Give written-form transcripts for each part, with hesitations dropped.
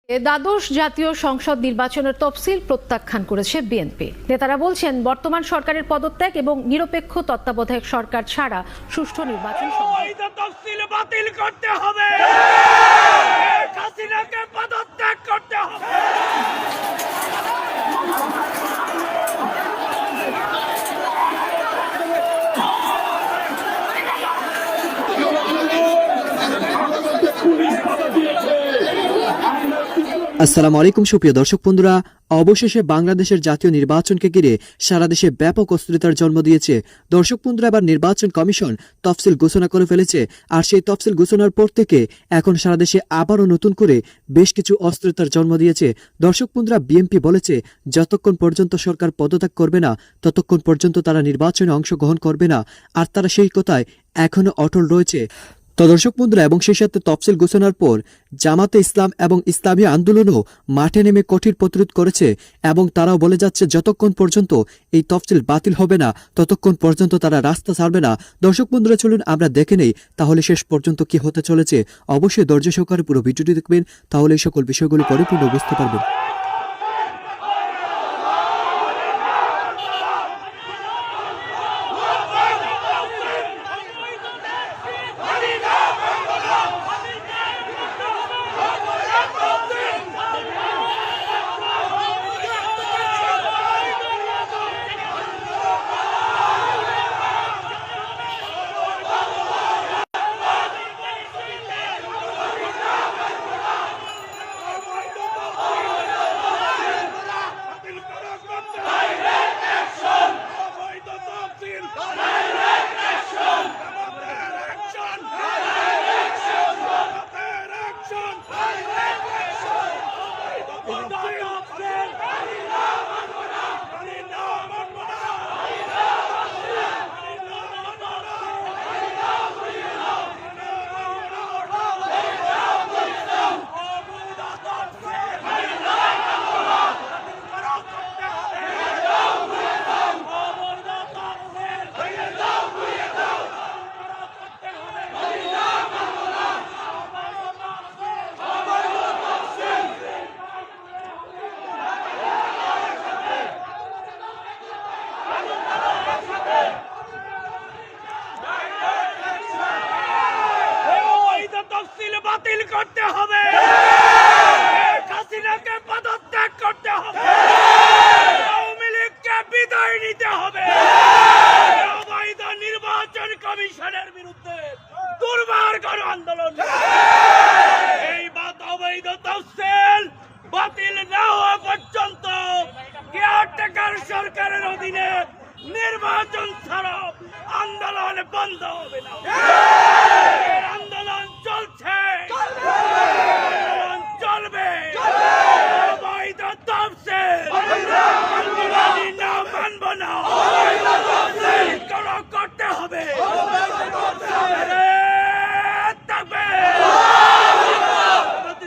দ্বাদশ জাতীয় সংসদ নির্বাচনের তফসিল প্রত্যাখ্যান করেছে বিএনপি। নেতারা বলছেন, বর্তমান সরকারের পদত্যাগ এবং নিরপেক্ষ তত্ত্বাবধায়ক সরকার ছাড়া সুষ্ঠু নির্বাচন তফসিল বাতিল করতে হবে, হাসিনাকে পদত্যাগ করতে হবে। আসসালামু আলাইকুম সুপ্রিয় দর্শক বন্ধুরা, অবশেষে বাংলাদেশের জাতীয় নির্বাচনকে ঘিরে সারা দেশে ব্যাপক অস্থিরতার জন্ম দিয়েছে। দর্শক বন্ধুরা, এবার নির্বাচন কমিশন তফসিল ঘোষণা করে ফেলেছে। আর সেই তফসিল ঘোষণার পর থেকে এখন সারা দেশে আবারও নতুন করে বেশ কিছু অস্থিরতার জন্ম দিয়েছে। দর্শক বন্ধুরা, বিএনপি বলেছে যতক্ষণ পর্যন্ত সরকার পদত্যাগ করবে না ততক্ষণ পর্যন্ত তারা নির্বাচনে অংশগ্রহণ করবে না। আর তারা সেই কথায় এখনো অটল রয়েছে। তো দর্শক বন্ধুরা, এবং সেই সাথে তফসিল ঘোষণার পর জামাতে ইসলাম এবং ইসলামী আন্দোলনও মাঠে নেমে কঠিন প্রতিরোধ করেছে এবং তারাও বলে যাচ্ছে যতক্ষণ পর্যন্ত এই তফসিল বাতিল হবে না ততক্ষণ পর্যন্ত তারা রাস্তা ছাড়বে না। দর্শক বন্ধুরা, চলুন আমরা দেখে নেই তাহলে শেষ পর্যন্ত কি হতে চলেছে। অবশ্যই ধৈর্য সহকারে পুরো ভিডিওটি দেখবেন, তাহলে এই সকল বিষয়গুলো পরিপূর্ণ বুঝতে পারবেন। বাতিল করতে হবে, হাসিনাকে পদত্যাগ করতে হবে, আওয়ামী লীগকে বিদায় নিতে হবে, অবৈধ নির্বাচন কমিশনের বিরুদ্ধে দুর্বার গণ আন্দোলন। এই অবৈধ তফসিল বাতিল না হওয়া পর্যন্ত কেয়ারটেকার সরকারের অধীনে নির্বাচন ছাড়া আন্দোলন বন্ধ হবে না। আন্দোলন চলছে, আন্দোলন চলবে। অবৈধ তফসিল না মানব না, করতে হবে।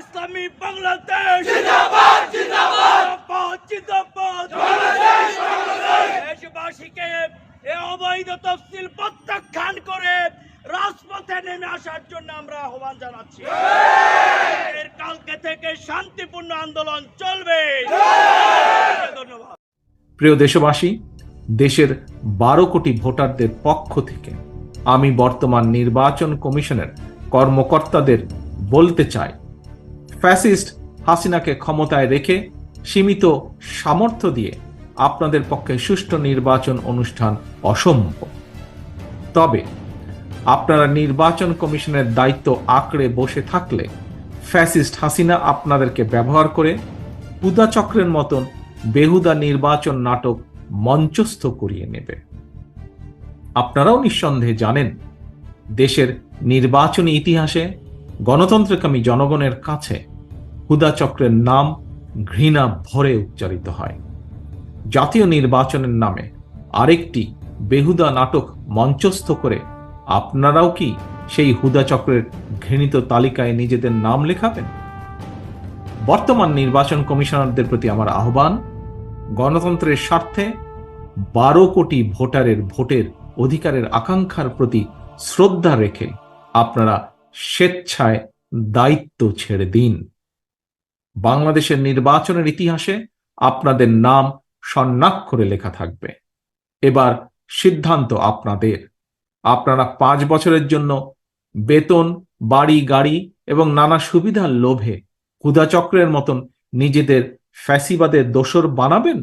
ইসলামী বাংলাদেশ দেশবাসীকে অবৈধ তফসিল প্রত্যাখ্যান করে রাজপথে নেমে আসার জন্য আমরা আহ্বান জানাচ্ছি। এর কালকে থেকে শান্তিপূর্ণ আন্দোলন চলবে। ধন্যবাদ। প্রিয় দেশবাসী, দেশের 12 কোটি ভোটারদের পক্ষ থেকে আমি বর্তমান নির্বাচন কমিশনের কর্মকর্তাদের বলতে চাই, ফ্যাসিস্ট হাসিনাকে ক্ষমতায় রেখে সীমিত সামর্থ্য দিয়ে আপনাদের পক্ষে সুষ্ঠু নির্বাচন অনুষ্ঠান অসম্ভব। তবে আপনারা নির্বাচন কমিশনের দায়িত্ব আঁকড়ে বসে থাকলে ফ্যাসিস্ট হাসিনা আপনাদেরকে ব্যবহার করে হুদা চক্রের মতন বেহুদা নির্বাচন নাটক মঞ্চস্থ করিয়ে নেবে। আপনারাও নিঃসন্দেহে জানেন, দেশের নির্বাচনী ইতিহাসে গণতন্ত্রকামী জনগণের কাছে হুদা চক্রের নাম ঘৃণা ভরে উচ্চারিত হয়। জাতীয় নির্বাচনের নামে আরেকটি বেহুদা নাটক মঞ্চস্থ করে আপনারাও কি সেই হুদা চক্রের ঘৃণিত তালিকায় নিজেদের নাম লেখাবেন? বর্তমান নির্বাচন কমিশনারদের প্রতি আমার আহ্বান, গণতন্ত্রের স্বার্থে 12 কোটি ভোটারের ভোটের অধিকারের আকাঙ্ক্ষার প্রতি শ্রদ্ধা রেখে আপনারা স্বেচ্ছায় দায়িত্ব ছেড়ে দিন। বাংলাদেশের নির্বাচনের ইতিহাসে আপনাদের নাম স্বর্ণাক্ষরে লেখা থাকবে। এবার সিদ্ধান্ত আপনাদের। আপনারা 5 বছরের জন্য বেতন, বাড়ি, গাড়ি এবং নানা সুবিধার লোভে ক্ষুধাচক্রের মতন নিজেদের ফ্যাসিবাদের দোসর বানাবেন,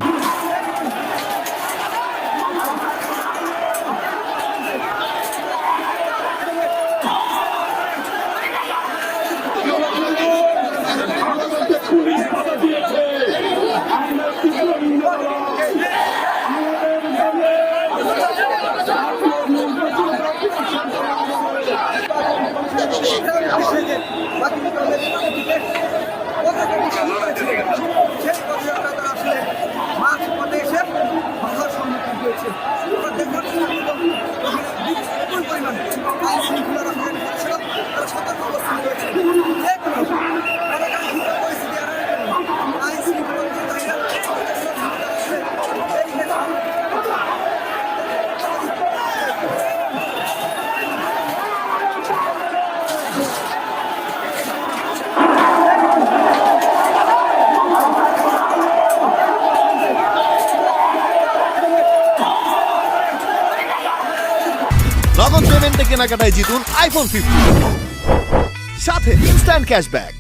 নগদ পেমেন্টে কেনাকাটায় জিতুন আইফোন 15 সাথে ইনস্ট্যান্ট ক্যাশব্যাক।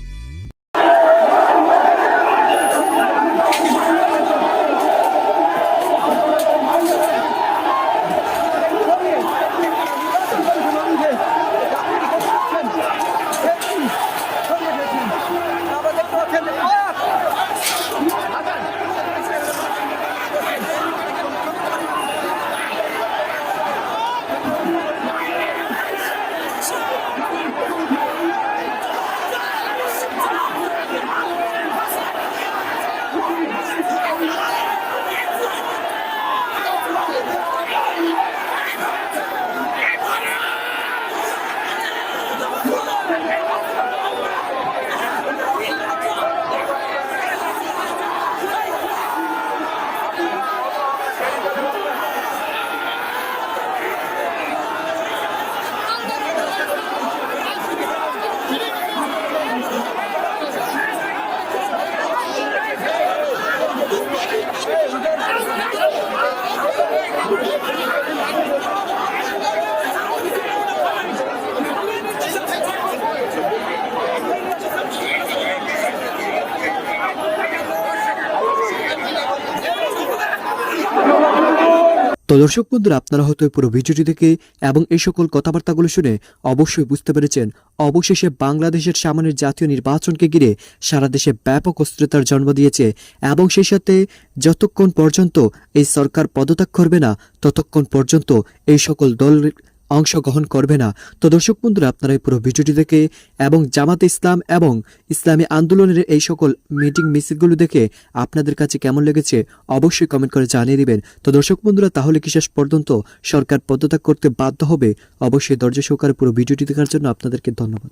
তো দর্শক বন্ধুরা, আপনারা হয়তো পুরো ভিডিওটি দেখে এবং এই সকল কথাবার্তাগুলো শুনে অবশ্যই বুঝতে পেরেছেন অবশেষে বাংলাদেশের সামনের জাতীয় নির্বাচনকে ঘিরে সারা দেশে ব্যাপক অস্থিরতার জন্ম দিয়েছে এবং সেই সাথে যতক্ষণ পর্যন্ত এই সরকার পদত্যাগ করবে না ততক্ষণ পর্যন্ত এই সকল দল অংশগ্রহণ করবে না। তো দর্শক বন্ধুরা, আপনারা এই পুরো ভিডিওটি দেখে এবং জামাতে ইসলাম এবং ইসলামী আন্দোলনের এই সকল মিটিং মিছিলগুলো দেখে আপনাদের কাছে কেমন লেগেছে অবশ্যই কমেন্ট করে জানিয়ে দিবেন। তো দর্শক বন্ধুরা, তাহলে কি শেষ পর্যন্ত সরকার পদত্যাগ করতে বাধ্য হবে? অবশ্যই ধৈর্য সহকারে পুরো ভিডিওটি দেখার জন্য আপনাদেরকে ধন্যবাদ।